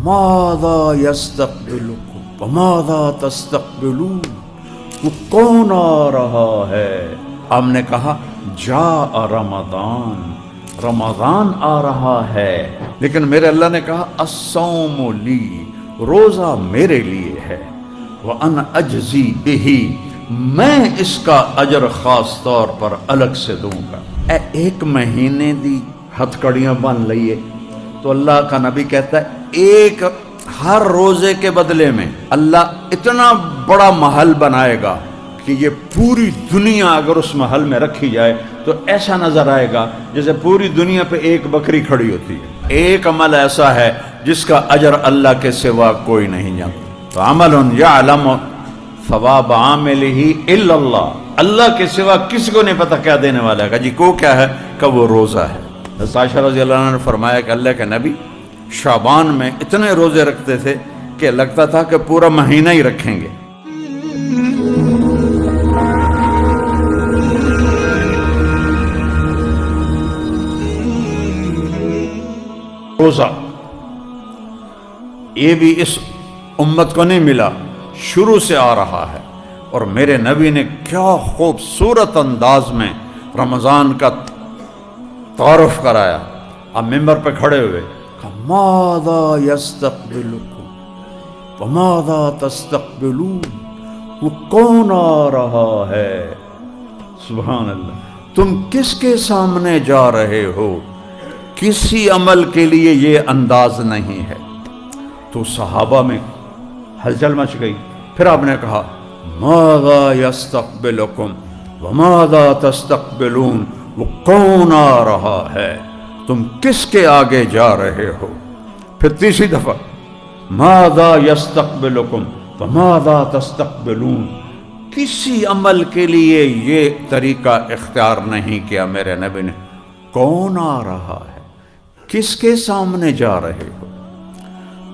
ماذا یستقبلکم وماذا تستقبلون، وہ کون آ رہا ہے؟ ہم نے کہا جاء رمضان، رمضان آ رہا ہے، لیکن میرے اللہ نے کہا الصوم لی، روزہ میرے لیے ہے، وَأَنَا أَجْزِي بِهِ، میں اس کا اجر خاص طور پر الگ سے دوں گا۔ ایک مہینے دی ہتھ کڑیاں بن لئیے تو اللہ کا نبی کہتا ہے ایک ہر روزے کے بدلے میں اللہ اتنا بڑا محل بنائے گا کہ یہ پوری دنیا اگر اس محل میں رکھی جائے تو ایسا نظر آئے گا جیسے پوری دنیا پہ ایک بکری کھڑی ہوتی ہے۔ ایک عمل ایسا ہے جس کا اجر اللہ کے سوا کوئی نہیں جانتا۔ تو عمل یعلم ثواب عاملہ الا اللہ، اللہ کے سوا کسی کو نہیں پتہ کیا دینے والا ہے۔ جی کو کیا ہے کہ وہ روزہ ہے۔ حضرت عائشہ رضی اللہ عنہ نے فرمایا کہ اللہ کے نبی شعبان میں اتنے روزے رکھتے تھے کہ لگتا تھا کہ پورا مہینہ ہی رکھیں گے۔ روزہ یہ بھی اس امت کو نہیں ملا، شروع سے آ رہا ہے، اور میرے نبی نے کیا خوبصورت انداز میں رمضان کا تعارف کرایا۔ اب ممبر پہ کھڑے ہوئے کہ ماذا یستقبلکم وماذا تستقبلون، وہ کون آ رہا ہے؟ سبحان اللہ، تم کس کے سامنے جا رہے ہو؟ کسی عمل کے لیے یہ انداز نہیں ہے۔ تو صحابہ میں ہلچل مچ گئی۔ پھر آپ نے کہا ماذا یستقبلکم وماذا تستقبلون، وہ کون آ رہا ہے؟ تم کس کے آگے جا رہے ہو؟ پھر تیسری دفعہ ماذا یستقبلکم وماذا تستقبلون، کسی عمل کے لیے یہ طریقہ اختیار نہیں کیا میرے نبی نے۔ کون آ رہا ہے؟ کس کے سامنے جا رہے ہو؟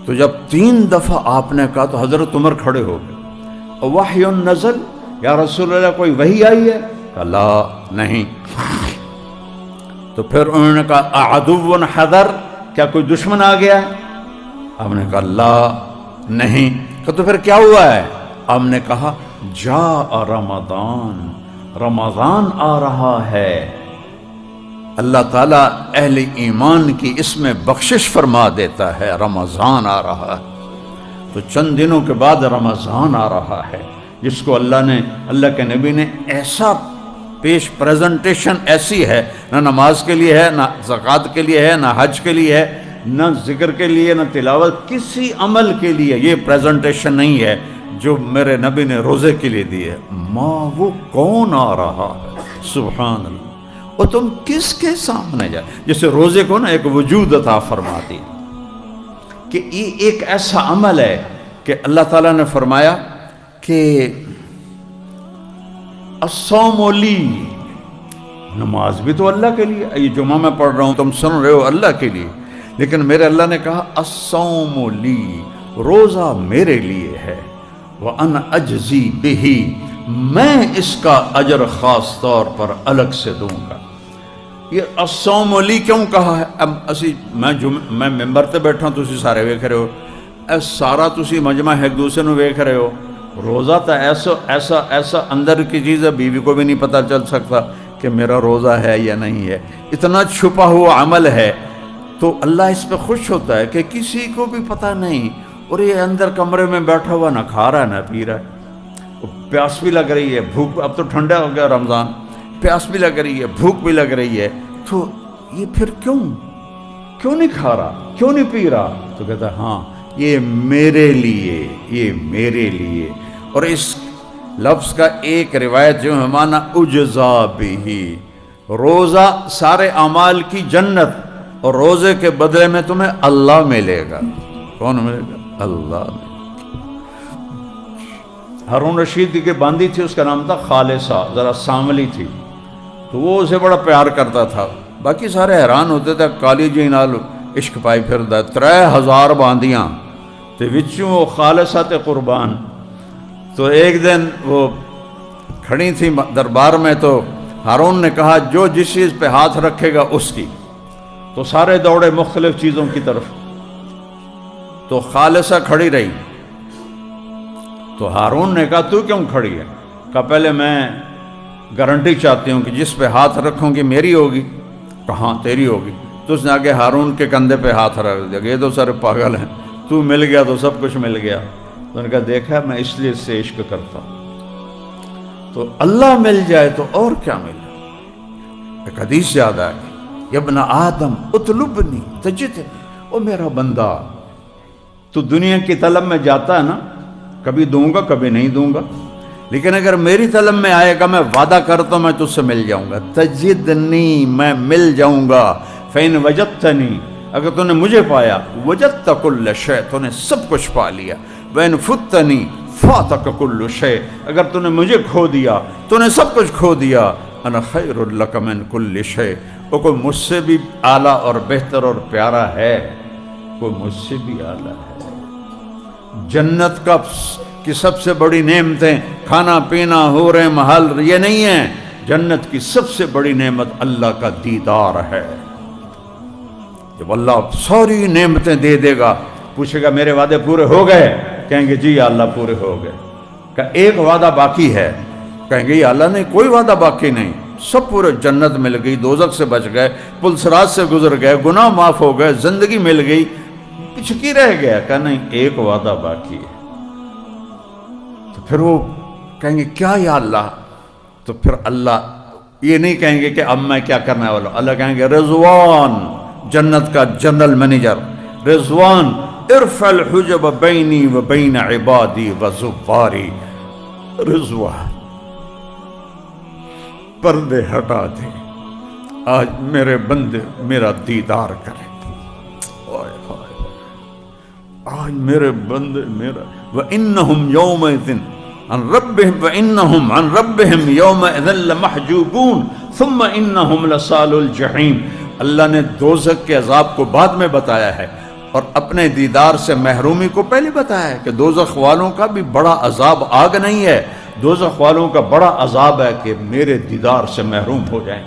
تو جب 3 دفعہ آپ نے کہا تو حضرت عمر کھڑے ہو گئے۔ وحی نزل، یا رسول اللہ کوئی وحی آئی ہے؟ کہا لا، نہیں۔ تو پھر انہوں نے کہا اعدو حضر، کیا کوئی دشمن آ گیا ہے؟ ہم نے کہا لا، نہیں۔ تو پھر کیا ہوا ہے؟ ہم نے کہا جاء رمضان، رمضان آ رہا ہے۔ اللہ تعالیٰ اہل ایمان کی اس میں بخشش فرما دیتا ہے، رمضان آ رہا ہے۔ تو چند دنوں کے بعد رمضان آ رہا ہے، جس کو اللہ کے نبی نے ایسا پیش پریزنٹیشن ایسی ہے، نہ نماز کے لیے ہے، نہ زکوٰۃ کے لیے ہے، نہ حج کے لیے ہے، نہ ذکر کے لیے، نہ تلاوت، کسی عمل کے لیے یہ پریزنٹیشن نہیں ہے جو میرے نبی نے روزے کے لیے دی ہے۔ ماں وہ کون آ رہا ہے؟ سبحان اللہ، اور تم کس کے سامنے جائے؟ جیسے روزے کو نا ایک وجود عطا فرما دی کہ یہ ایک ایسا عمل ہے کہ اللہ تعالیٰ نے فرمایا کہ الصوم لی، نماز بھی تو اللہ کے لیے، یہ جمعہ میں پڑھ رہا ہوں تم سن رہے ہو اللہ کے لیے، لیکن میرے اللہ نے کہا الصوم لی، روزہ میرے لیے ہے، وَأَنَا أَجْزِي بِهِ، میں اس کا اجر خاص طور پر الگ سے دوں گا۔ یہ الصوم لی کیوں کہا ہے؟ اب میں ممبر تے بیٹھا ہوں، تسی سارے ویکھ رہے ہو، سارا تسی مجمع ایک دوسرے نو ویکھ رہے ہو۔ روزہ تو ایسا اندر کی چیز ہے، بیوی کو بھی نہیں پتہ چل سکتا کہ میرا روزہ ہے یا نہیں ہے، اتنا چھپا ہوا عمل ہے۔ تو اللہ اس پہ خوش ہوتا ہے کہ کسی کو بھی پتہ نہیں، اور یہ اندر کمرے میں بیٹھا ہوا نہ کھا رہا ہے نہ پی رہا ہے، پیاس بھی لگ رہی ہے، بھوک، اب تو ٹھنڈا ہو گیا رمضان، پیاس بھی لگ رہی ہے، بھوک بھی لگ رہی ہے، تو یہ پھر کیوں نہیں کھا رہا، کیوں نہیں پی رہا؟ تو کہتا ہے ہاں یہ میرے لیے، یہ میرے لیے۔ اور اس لفظ کا ایک روایت جو ہے مانا اجزا بھی، روزہ سارے اعمال کی جنت، اور روزے کے بدلے میں تمہیں اللہ ملے گا۔ کون ملے گا؟ اللہ۔ ہارون رشید کی باندی تھی، اس کا نام تھا خالصہ، ذرا سانولی تھی، تو وہ اسے بڑا پیار کرتا تھا، باقی سارے حیران ہوتے تھے، کالی جی نال عشق پائی پھردا، 3000 باندیاں تے وچوں وہ خالصہ تے قربان۔ تو ایک دن وہ کھڑی تھی دربار میں، تو ہارون نے کہا جو جس چیز پہ ہاتھ رکھے گا اس کی، تو سارے دوڑے مختلف چیزوں کی طرف۔ تو تو خالصہ کھڑی رہی. تو ہارون نے کہا تو کیوں کھڑی ہے؟ کہا پہلے میں گارنٹی چاہتی ہوں کہ جس پہ ہاتھ رکھوں گی میری ہوگی. کہاں تیری ہوگی. تو اس نے آگے ہارون کے کندھے پہ ہاتھ رکھ دیا. یہ تو سارے پاگل ہیں، تو مل گیا تو سب کچھ مل گیا. تو نے کہا دیکھا میں اس لیے سے عشق کرتا ہوں، تو اللہ مل جائے تو اور کیا ملے. ایک حدیث یاد آ گئی، ابن آدم اطلبنی تجدنی. او میرا بندہ، تو دنیا کی طلب میں جاتا ہے نا، کبھی دوں گا کبھی نہیں دوں گا، لیکن اگر میری طلب میں آئے گا میں وعدہ کرتا ہوں میں تجھ سے مل جاؤں گا. تجدنی، میں مل جاؤں گا. فین وجدتنی، اگر تو نے مجھے پایا، وجدت کل شے، تو نے سب کچھ پا لیا. وین فتنی فاتک کل شے، اگر تو نے مجھے کھو دیا تو نے سب کچھ کھو دیا. انا خیر لک من کل شے، وہ کوئی مجھ سے بھی اعلیٰ اور بہتر اور پیارا ہے؟ کوئی مجھ سے بھی اعلیٰ ہے. جنت کی سب سے بڑی نعمتیں کھانا پینا حوریں محل یہ نہیں ہیں. جنت کی سب سے بڑی نعمت اللہ کا دیدار ہے. جب اللہ ساری نعمتیں دے دے گا، پوچھے گا میرے وعدے پورے ہو گئے؟ کہیں گے جی یا اللہ پورے ہو گئے. کہ ایک وعدہ باقی ہے؟ کہیں گے یا اللہ نہیں کوئی وعدہ باقی نہیں، سب پورے. جنت مل گئی، دوزخ سے بچ گئے، پل صراط سے گزر گئے، گناہ معاف ہو گئے، زندگی مل گئی، پچکی رہ گیا. کہ نہیں ایک وعدہ باقی ہے. تو پھر وہ کہیں گے کیا یا اللہ؟ تو پھر اللہ یہ نہیں کہیں گے کہ اب میں کیا کرنے والا ہوں. اللہ کہیں گے رضوان، جنت کا جنرل مینیجر رضوان، ارفع الحجب بینی و بین عبادی و زواری. رضوان پردے ہٹا دے، آج میرے بندے میرا دیدار کریں. آج میرے بندے میرا. وَإِنَّهُمْ يَوْمَئِذٍ عَنْ رَبِّهِمْ وَإِنَّهُمْ عَنْ رَبِّهِمْ يَوْمَئِذٍ لَمَحْجُوبُونَ ثُمَّ إِنَّهُمْ لَصَالُو الْجَحِيمِ. اللہ نے دوزخ کے عذاب کو بعد میں بتایا ہے اور اپنے دیدار سے محرومی کو پہلے بتایا ہے کہ دوزخ والوں کا بھی بڑا عذاب آگ نہیں ہے، دوزخ والوں کا بڑا عذاب ہے کہ میرے دیدار سے محروم ہو جائیں.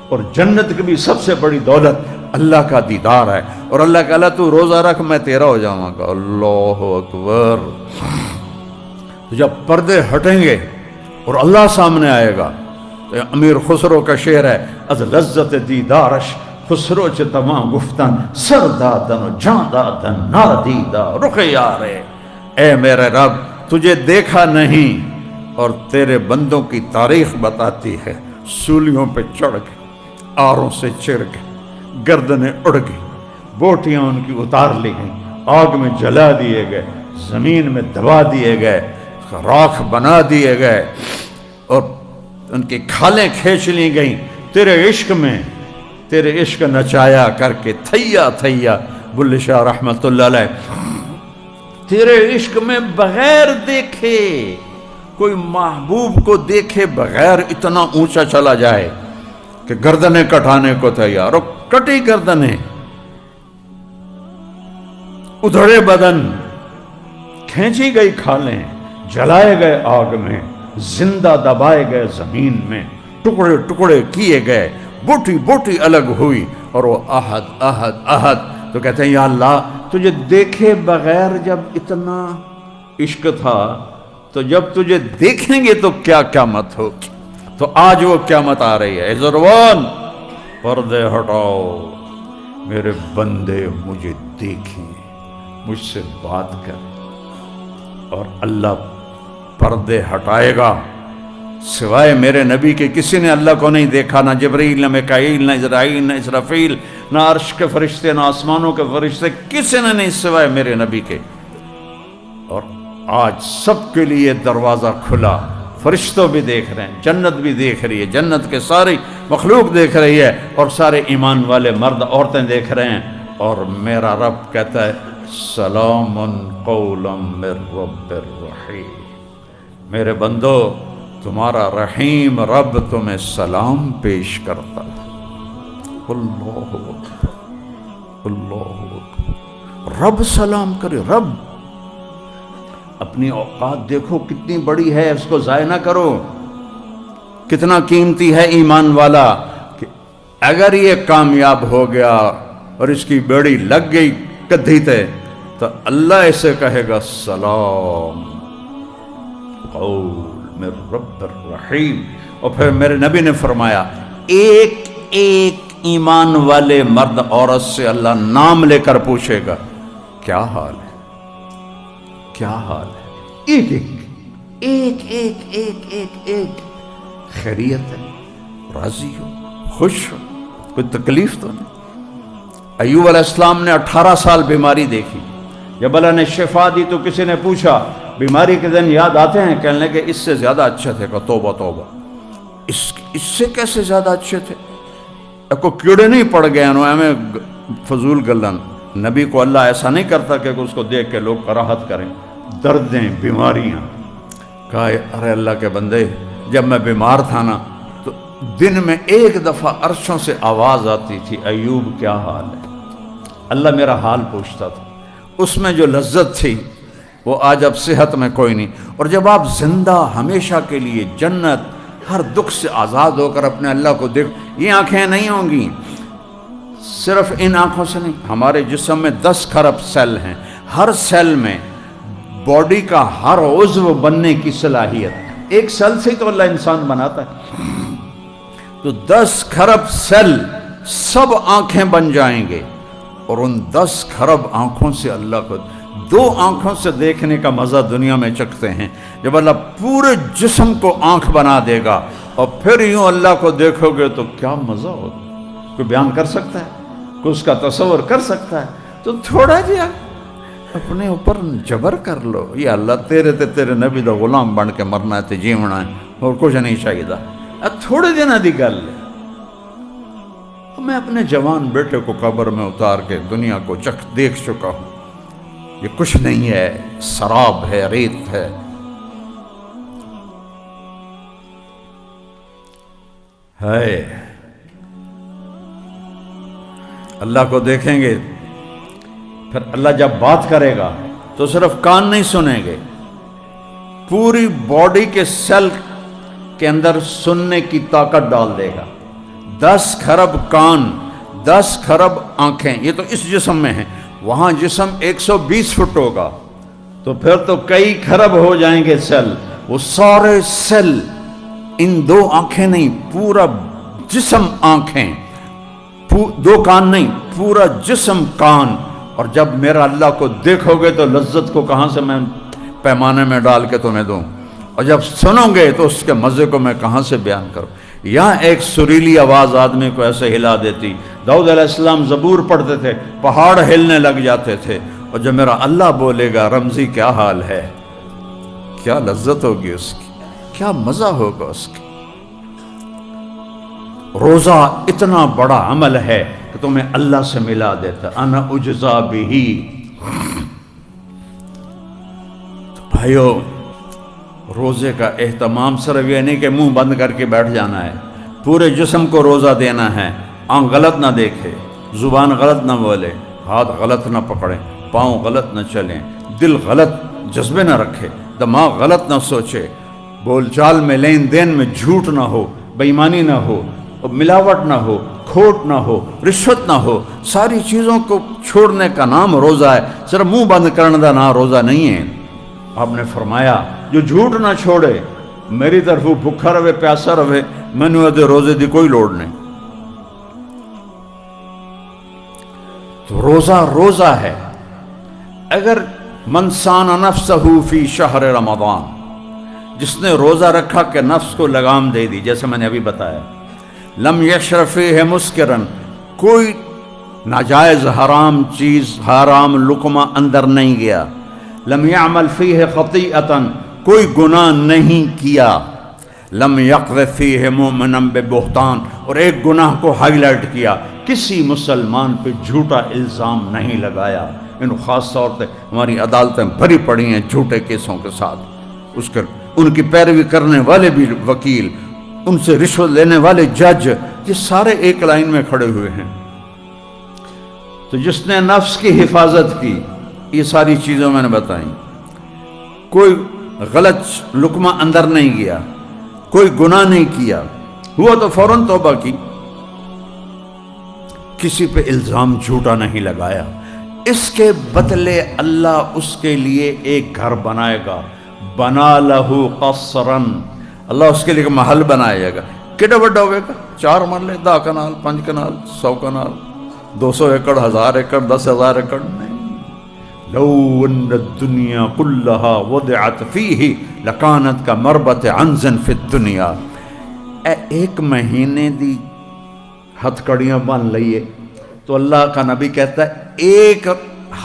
اور جنت کی بھی سب سے بڑی دولت اللہ کا دیدار ہے. اور اللہ کہ اللہ تو روزہ رکھ میں تیرا ہو جاؤں گا. اللہ اکبر. تو جب پردے ہٹیں گے اور اللہ سامنے آئے گا، تو امیر خسرو کا شعر ہے، از لذت دیدارش خسرو چ تمام گفتن سر دادن و جان دادن نادیدہ رخ یارے. اے میرے رب تجھے دیکھا نہیں اور تیرے بندوں کی تاریخ بتاتی ہے. سولیوں پہ چڑھ گئے، آروں سے چر گئے، گردنیں اڑ گئی، بوٹیاں ان کی اتار لی گئیں، آگ میں جلا دیے گئے، زمین میں دبا دیے گئے، راکھ بنا دیے گئے اور ان کی کھالیں کھینچ لی گئیں. تیرے عشق میں، تیرے عشق نچایا کر کے تھیا تھیا. بلے شاہ رحمت اللہ علیہ، تیرے عشق میں بغیر دیکھے کوئی محبوب کو دیکھے بغیر اتنا اونچا چلا جائے کہ گردنیں کٹانے کو تیار. اور کٹی گردنیں، ادھڑے بدن، کھینچی گئی کھالیں، جلائے گئے آگ میں، زندہ دبائے گئے زمین میں، ٹکڑے ٹکڑے کیے گئے، بوٹی بوٹی الگ ہوئی. اور وہ احد احد احد. تو کہتے ہیں یا اللہ تجھے دیکھے بغیر جب اتنا عشق تھا تو جب تجھے دیکھیں گے تو کیا قیامت ہوگی. تو آج وہ قیامت آ رہی ہے. ضروان پردے ہٹاؤ، میرے بندے مجھے دیکھیں، مجھ سے بات کریں. اور اللہ پردے ہٹائے گا. سوائے میرے نبی کے کسی نے اللہ کو نہیں دیکھا، نہ جبریل، نہ میکائیل، نہ اسرائیل، نہ اسرافیل، نہ عرش کے فرشتے، نہ آسمانوں کے فرشتے، کسی نے نہیں سوائے میرے نبی کے. اور آج سب کے لیے دروازہ کھلا. فرشتوں بھی دیکھ رہے ہیں، جنت بھی دیکھ رہی ہے، جنت کے ساری مخلوق دیکھ رہی ہے، اور سارے ایمان والے مرد عورتیں دیکھ رہے ہیں. اور میرا رب کہتا ہے سلام قولا من رب الرحیم. میرے بندو تمہارا رحیم رب تمہیں سلام پیش کرتا ہے. اللہ اکبر، اللہ اکبر. رب سلام کرے. رب اپنی اوقات دیکھو کتنی بڑی ہے، اس کو ضائع نہ کرو. کتنا قیمتی ہے ایمان والا کہ اگر یہ کامیاب ہو گیا اور اس کی بیڑی لگ گئی کدھی تے، تو اللہ اسے کہے گا سلام قول من رب الرحیم. اور پھر میرے نبی نے فرمایا ایک ایک ایمان والے مرد عورت سے اللہ نام لے کر پوچھے گا کیا حال ہے، کیا حال ہے. ایک ایک ایک ایک ایک ایک خیریت ہے، راضی ہو، خوش ہو، کوئی تکلیف تو نہیں. ایوب علیہ السلام نے 18 سال بیماری دیکھی. جب اللہ نے شفا دی تو کسی نے پوچھا بیماری کے دن یاد آتے ہیں؟ کہنے لگے اس سے زیادہ اچھے تھے. کہ توبہ توبہ، اس سے کیسے زیادہ اچھے تھے؟ کو کیڑے نہیں پڑ گئے انہوں ہمیں فضول گلن. نبی کو اللہ ایسا نہیں کرتا کہ اس کو دیکھ کے لوگ کراہت کریں. دردیں، بیماریاں. کہا ارے اللہ کے بندے، جب میں بیمار تھا نا تو دن میں ایک دفعہ عرشوں سے آواز آتی تھی ایوب کیا حال ہے. اللہ میرا حال پوچھتا تھا. اس میں جو لذت تھی وہ آج اب صحت میں کوئی نہیں. اور جب آپ زندہ ہمیشہ کے لیے جنت ہر دکھ سے آزاد ہو کر اپنے اللہ کو دیکھ، یہ آنکھیں نہیں ہوں گی. صرف ان آنکھوں سے نہیں، ہمارے جسم میں 10 کھرب سیل ہیں. ہر سیل میں باڈی کا ہر عضو بننے کی صلاحیت. ایک سیل سے ہی تو اللہ انسان بناتا ہے. تو 10 کھرب سیل سب آنکھیں بن جائیں گے. اور ان 10 کھرب آنکھوں سے اللہ کو 2 آنکھوں سے دیکھنے کا مزہ دنیا میں چکھتے ہیں. جب اللہ پورے جسم کو آنکھ بنا دے گا اور پھر یوں اللہ کو دیکھو گے تو کیا مزہ ہوگا. کوئی بیان کر سکتا ہے؟ کوئی اس کا تصور کر سکتا ہے؟ تو تھوڑا جی اپنے اوپر جبر کر لو. یا اللہ تیرے نبی دا غلام بن کے مرنا ہے تے جیونا ہے اور کچھ نہیں چاہیے. تھوڑے دن دی گل ہے. میں اپنے جوان بیٹے کو قبر میں اتار کے دنیا کو دیکھ چکا ہوں. یہ کچھ نہیں ہے، سراب ہے، ریت ہے. اللہ کو دیکھیں گے پھر اللہ جب بات کرے گا تو صرف کان نہیں سنیں گے، پوری باڈی کے سیل کے اندر سننے کی طاقت ڈال دے گا. 10 کھرب کان، 10 کھرب آنکھیں، یہ تو اس جسم میں ہیں. وہاں جسم 120 فٹ ہوگا تو پھر تو کئی کھرب ہو جائیں گے سیل. وہ سارے سیل، ان 2 آنکھیں نہیں، پورا جسم آنکھیں، 2 کان نہیں، پورا جسم کان. اور جب میرا اللہ کو دیکھو گے تو لذت کو کہاں سے میں پیمانے میں ڈال کے تمہیں دوں، اور جب سنو گے تو اس کے مزے کو میں کہاں سے بیان کروں. یہاں ایک سریلی آواز آدمی کو ایسے ہلا دیتی. داؤد علیہ السلام زبور پڑھتے تھے، پہاڑ ہلنے لگ جاتے تھے. اور جب میرا اللہ بولے گا رمزی کیا حال ہے، کیا لذت ہوگی اس کی، کیا مزہ ہوگا اس کی. روزہ اتنا بڑا عمل ہے کہ تمہیں اللہ سے ملا دیتا. انا اجزا بہی. تو بھائیو، روزے کا اہتمام صرف یہ نہیں کہ منہ بند کر کے بیٹھ جانا ہے. پورے جسم کو روزہ دینا ہے. آنکھ غلط نہ دیکھے، زبان غلط نہ بولے، ہاتھ غلط نہ پکڑیں، پاؤں غلط نہ چلیں، دل غلط جذبے نہ رکھے، دماغ غلط نہ سوچے، بول چال میں لین دین میں جھوٹ نہ ہو، بے ایمانی نہ ہو، ملاوٹ نہ ہو، کھوٹ نہ ہو، رشوت نہ ہو. ساری چیزوں کو چھوڑنے کا نام روزہ ہے. صرف منہ بند کرنے کا نام روزہ نہیں ہے. آپ نے فرمایا جو جھوٹ نہ چھوڑے میری طرف بھوکھا رہے پیاسا رہے، میں نے ادھے روزے دی کوئی لوڑ نہیں. تو روزہ ہے. اگر من سان نفسہ فی شہر رمضان، جس نے روزہ رکھا کہ نفس کو لگام دے دی، جیسے میں نے ابھی بتایا، لم یشرب فیہ مسکرن، کوئی ناجائز حرام چیز، حرام لقمہ اندر نہیں گیا. لم یعمل فیہ خطیئتا، کوئی گناہ نہیں کیا. لم یقذف فیہ مؤمنا ببہتان، اور ایک گناہ کو ہائی لائٹ کیا، کسی مسلمان پہ جھوٹا الزام نہیں لگایا. ان خاص طور پہ ہماری عدالتیں بھری پڑی ہیں جھوٹے کیسوں کے ساتھ. ان کی پیروی کرنے والے بھی وکیل، ان سے رشوت لینے والے جج، یہ سارے ایک لائن میں کھڑے ہوئے ہیں. تو جس نے نفس کی حفاظت کی، یہ ساری چیزیں میں نے بتائیں، کوئی غلط لقمہ اندر نہیں گیا، کوئی گناہ نہیں کیا، ہوا تو فوراً توبہ کی، کسی پہ الزام جھوٹا نہیں لگایا. اس کے بدلے اللہ اس کے لیے ایک گھر بنائے گا. بنا لہو قصرن، اللہ اس کے لیے محل بنائے گا. کڈا بڑا ہوئے گا؟ 4 مرلے، 10 کنال، 5 کنال، 100 کنال، 200 ایکڑ، 1000 ایکڑ، 10,000 ایکڑ نہیں. لو ان الدنیا کلہا وضعت فیہ لکانت کا مربت عنز فی الدنیا. ایک مہینے دی ہتھ کڑیاں بن لئیے تو اللہ کا نبی کہتا ہے ایک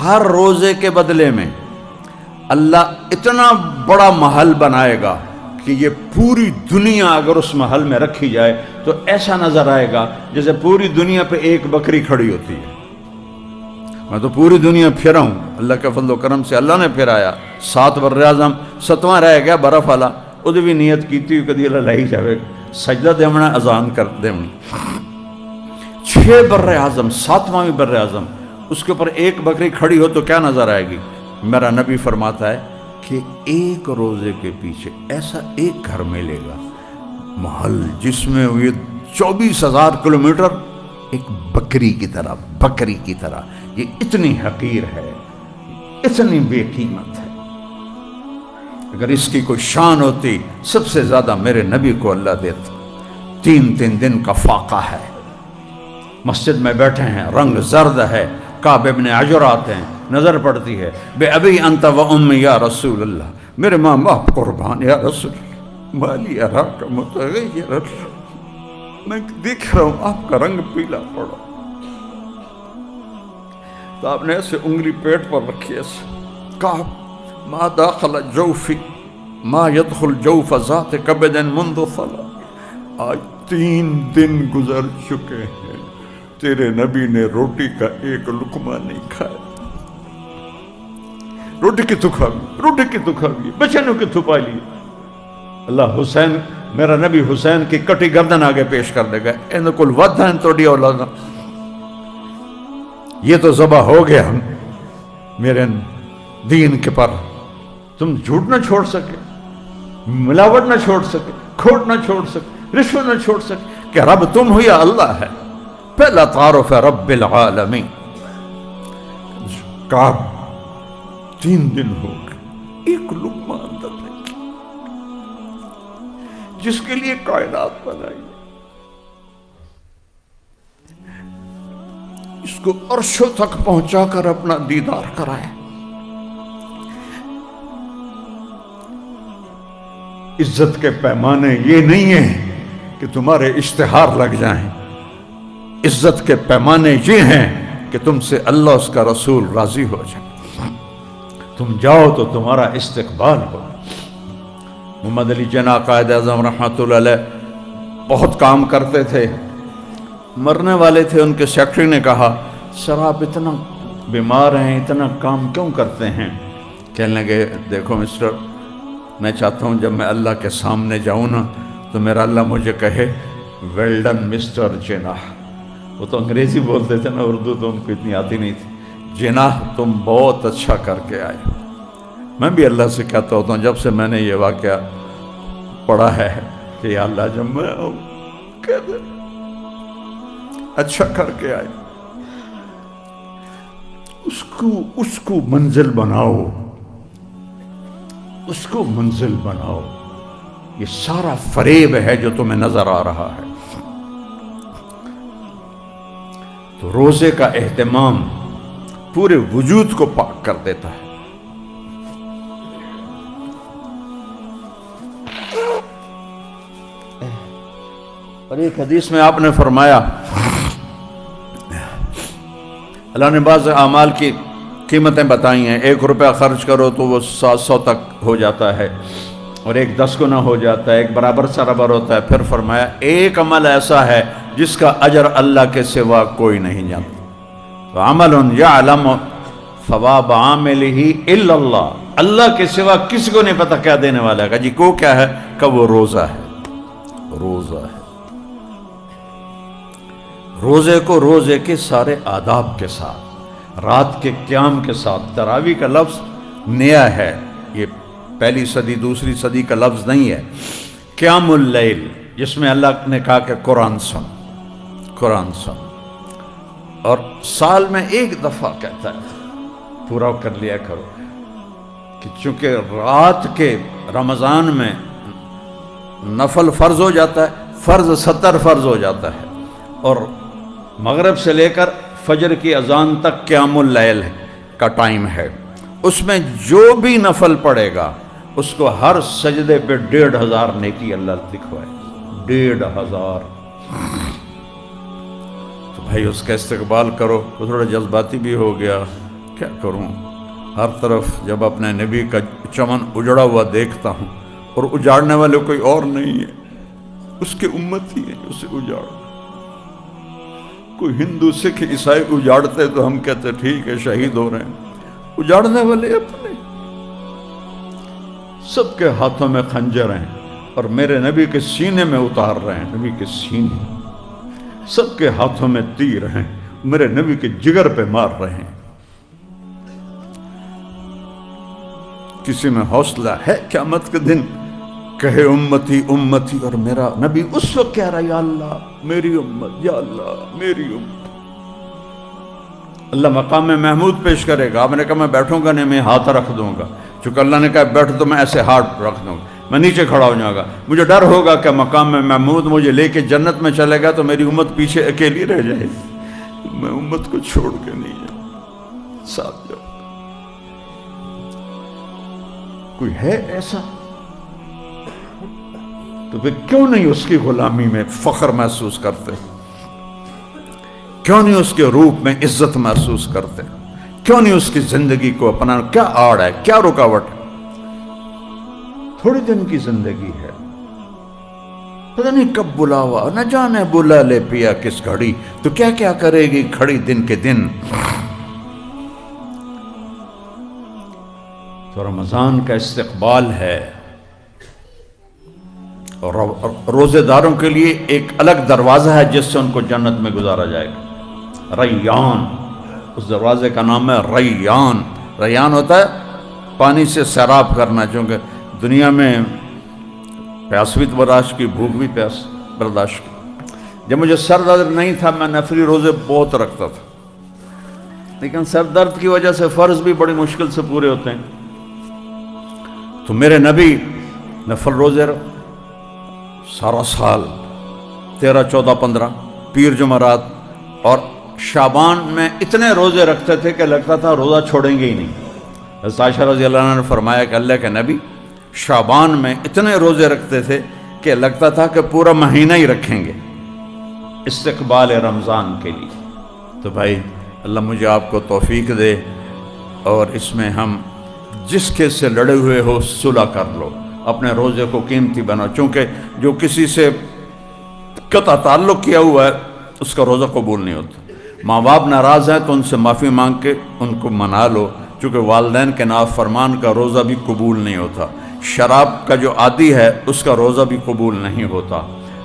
ہر روزے کے بدلے میں اللہ اتنا بڑا محل بنائے گا کہ یہ پوری دنیا اگر اس محل میں رکھی جائے تو ایسا نظر آئے گا جیسے پوری دنیا پہ ایک بکری کھڑی ہوتی ہے. میں تو پوری دنیا پھرا ہوں، اللہ کے فضل و کرم سے اللہ نے پھرایا. 7 براعظم، 7واں رہ گیا برف والا، وہ بھی نیت کیتی ہوئی کدی اللہ لائی جاوے سجدہ دیونا اذان کر دیونی. 6 براعظم، 7واں بھی براعظم، اس کے اوپر ایک بکری کھڑی ہو تو کیا نظر آئے گی؟ میرا نبی فرماتا ہے کہ ایک روزے کے پیچھے ایسا ایک گھر ملے گا، محل، جس میں یہ 24,000 کلومیٹر ایک بکری کی طرح، بکری کی طرح. یہ اتنی حقیر ہے، اتنی بے قیمت ہے. اگر اس کی کوئی شان ہوتی سب سے زیادہ میرے نبی کو اللہ دیتا. 3 دن کا فاقہ ہے، مسجد میں بیٹھے ہیں، رنگ زرد ہے، کعب ابن عجر آتے ہیں، نظر پڑتی ہے، بے ابی انت و امی یا رسول اللہ، میرے ماں باپ قربان یا رسول اللہ، مالی اراک متغیر، میں دیکھ رہا ہوں آپ کا رنگ پیلا پڑا. تو آپ نے ایسے انگلی پیٹ پر رکھی ایسے کہا ما داخل جوفی ما يدخل جوف ذات کبد منذ صلا. آج 3 دن گزر چکے ہیں، تیرے نبی نے روٹی کا ایک لقمہ نہیں کھایا. روٹی کی تو کھاوی، روٹی کی تو کھاوی، بچنوں کی تو پالی. اللہ حسین، میرا نبی حسین کی کٹی گردن آگے پیش کر دے گا. ان کل ود ہیں توڑی اولاد، یہ تو ذبح ہو گیا میرے دین کے پر. تم جھوٹ نہ چھوڑ سکے، ملاوٹ نہ چھوڑ سکے، کھوٹ نہ چھوڑ سکے، رشوت نہ چھوڑ سکے کہ رب تم ہو یا اللہ ہے. پہلا تعارف ہے رب العالمین. کعب 3 دن ہو گئے، ایک لقمہ اندر نہیں، جس کے لیے کائنات بنائی، اس کو عرشوں تک پہنچا کر اپنا دیدار کرایا. عزت کے پیمانے یہ نہیں ہیں کہ تمہارے اشتہار لگ جائیں، عزت کے پیمانے یہ ہیں کہ تم سے اللہ اس کا رسول راضی ہو جائے. تم جاؤ تو تمہارا استقبال ہو. محمد علی جناح قائد اعظم رحمۃ اللہ علیہ بہت کام کرتے تھے، مرنے والے تھے. ان کے سیکرٹری نے کہا سر آپ اتنا بیمار ہیں، اتنا کام کیوں کرتے ہیں؟ کہنے لگے دیکھو مسٹر، میں چاہتا ہوں جب میں اللہ کے سامنے جاؤں نا تو میرا اللہ مجھے کہے ویل ڈن مسٹر جناح. وہ تو انگریزی بولتے تھے نا، اردو تو ان کو اتنی آتی نہیں تھی. جناح تم بہت اچھا کر کے آئے. میں بھی اللہ سے کہتا ہوتا ہوں جب سے میں نے یہ واقعہ پڑھا ہے کہ یا اللہ جب میں آؤں کہہ دے اچھا کر کے آئے. اس کو منزل بناؤ، اس کو منزل بناؤ. یہ سارا فریب ہے جو تمہیں نظر آ رہا ہے. تو روزے کا اہتمام پورے وجود کو پاک کر دیتا ہے. اور ایک حدیث میں آپ نے فرمایا اللہ نے بعض اعمال کی قیمتیں بتائی ہیں. 1 روپیہ خرچ کرو تو وہ 700 تک ہو جاتا ہے، اور 1 10 گنا ہو جاتا ہے، 1 برابر سرابر ہوتا ہے. پھر فرمایا ایک عمل ایسا ہے جس کا اجر اللہ کے سوا کوئی نہیں جانتا. عمل یعلم ثواب عاملہ الا اللہ، اللہ کے سوا کسی کو نہیں پتا کیا دینے والا ہے. جی کو کیا ہے؟ کہ وہ روزہ ہے. روزہ ہے. روزے کو روزے کے سارے آداب کے ساتھ، رات کے قیام کے ساتھ. تراویح کا لفظ نیا ہے، یہ پہلی صدی دوسری صدی کا لفظ نہیں ہے. قیام اللیل جس میں اللہ نے کہا کہ قرآن سن، قرآن سن، اور سال میں 1 دفعہ کہتا ہے پورا کر لیا کرو کہ چونکہ رات کے رمضان میں نفل فرض ہو جاتا ہے، فرض 70 فرض ہو جاتا ہے، اور مغرب سے لے کر فجر کی اذان تک قیام اللیل کا ٹائم ہے، اس میں جو بھی نفل پڑے گا اس کو ہر سجدے پہ 1500 نیکی اللہ لکھوائے، 1500۔ تو بھائی اس کا استقبال کرو۔ تو تھوڑا جذباتی بھی ہو گیا، کیا کروں، ہر طرف جب اپنے نبی کا چمن اجڑا ہوا دیکھتا ہوں اور اجاڑنے والے کوئی اور نہیں ہے، اس کے امت ہی ہے جو اسے اجاڑ۔ کوئی ہندو سکھ عیسائی اجاڑتے تو ہم کہتے ٹھیک ہے شہید ہو رہے ہیں، اجاڑنے والے اپنے، سب کے ہاتھوں میں خنجر ہیں اور میرے نبی کے سینے میں اتار رہے ہیں، نبی کے سینے، سب کے ہاتھوں میں تیر ہیں، میرے نبی کے جگر پہ مار رہے ہیں۔ کسی میں حوصلہ ہے قیامت کے دن کہے امتی امتی، اور میرا نبی اس وقت کہہ رہا یا اللہ میری امت، یا اللہ میری امت۔ اللہ مقام محمود پیش کرے گا، آپ نے کہا میں بیٹھوں گا نہیں، میں ہاتھ رکھ دوں گا، چونکہ اللہ نے کہا بیٹھ تو میں ایسے ہاتھ رکھ دوں گا، میں نیچے کھڑا ہو جاؤں گا، مجھے ڈر ہوگا کہ مقام محمود مجھے لے کے جنت میں چلے گا تو میری امت پیچھے اکیلی رہ جائے، میں امت کو چھوڑ کے نہیں جاؤں، ساتھ جاؤں۔ کوئی ہے ایسا؟ تو پھر کیوں نہیں اس کی غلامی میں فخر محسوس کرتے، کیوں نہیں اس کے روپ میں عزت محسوس کرتے، کیوں نہیں اس کی زندگی کو اپنا؟ کیا آڑ ہے، کیا رکاوٹ ہے؟ تھوڑی دن کی زندگی ہے، پتہ نہیں کب بلاوا، نہ جانے بلا لے پیا کس گھڑی، تو کیا کیا کرے گی کھڑی دن کے دن۔ تو رمضان کا استقبال ہے، اور روزے داروں کے لیے ایک الگ دروازہ ہے جس سے ان کو جنت میں گزارا جائے گا، ریان، اس دروازے کا نام ہے ریان۔ ریان ہوتا ہے پانی سے سیراب کرنا، چونکہ دنیا میں پیاس بھی برداشت کی، بھوک بھی پیاس برداشت کی۔ جب مجھے سر درد نہیں تھا میں نفلی روزے بہت رکھتا تھا، لیکن سر درد کی وجہ سے فرض بھی بڑی مشکل سے پورے ہوتے ہیں، تو میرے نبی نفل روزے سارا سال 13، 14، 15 پیر جمعرات اور شعبان میں اتنے روزے رکھتے تھے کہ لگتا تھا روزہ چھوڑیں گے ہی نہیں۔ حضرت عائشہ رضی اللہ عنہ نے فرمایا کہ اللہ کے نبی شعبان میں اتنے روزے رکھتے تھے کہ لگتا تھا کہ پورا مہینہ ہی رکھیں گے استقبال رمضان کے لیے۔ تو بھائی اللہ مجھے آپ کو توفیق دے، اور اس میں ہم جس کے سے لڑے ہوئے ہو صلح کر لو، اپنے روزے کو قیمتی بناؤ، چونکہ جو کسی سے قطع تعلق کیا ہوا ہے اس کا روزہ قبول نہیں ہوتا۔ ماں باپ ناراض ہیں تو ان سے معافی مانگ کے ان کو منا لو، چونکہ والدین کے نافرمان کا روزہ بھی قبول نہیں ہوتا۔ شراب کا جو عادی ہے اس کا روزہ بھی قبول نہیں ہوتا،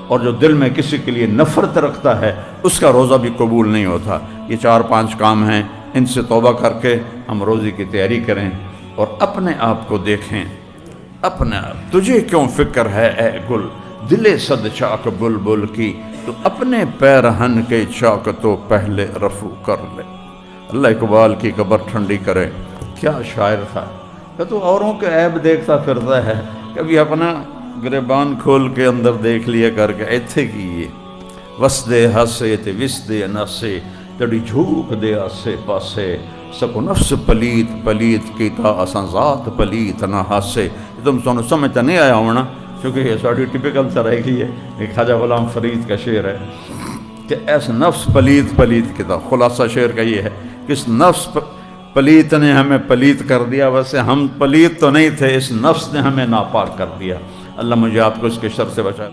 اور جو دل میں کسی کے لیے نفرت رکھتا ہے اس کا روزہ بھی قبول نہیں ہوتا۔ یہ 4-5 کام ہیں، ان سے توبہ کر کے ہم روزے کی تیاری کریں اور اپنے آپ کو دیکھیں۔ اپنے آپ، تجھے کیوں فکر ہے اے گل، دل صد چاک بلبل کی، تو اپنے پیرہن کے چاک تو پہلے رفو کر لے۔ اللہ اقبال کی قبر ٹھنڈی کرے، کیا شاعر تھا، کہ تو اوروں کے عیب دیکھتا پھرتا ہے، کبھی اپنا گریبان کھول کے اندر دیکھ لیا کر کے ایتھے کیے، وسدے ہسے تے وسدے نسے تڑی جھوک دے آسے پاسے، سکو نفس پلیت پلیت کیتا اساں ذات پلیت نہ ہاسے۔ تم سنو سمجھتا نہیں آیا ہونا، کیونکہ یہ ساڑھی ٹپیکل طرح کی ہے، ایک خواجہ غلام فرید کا شعر ہے کہ ایس نفس پلیت پلیت کیتا، خلاصہ شعر کا یہ ہے کہ اس نفس پلیت نے ہمیں پلیت کر دیا، ویسے ہم پلیت تو نہیں تھے، اس نفس نے ہمیں ناپاک کر دیا۔ اللہ مجھے آپ کو اس کے شر سے بچائے۔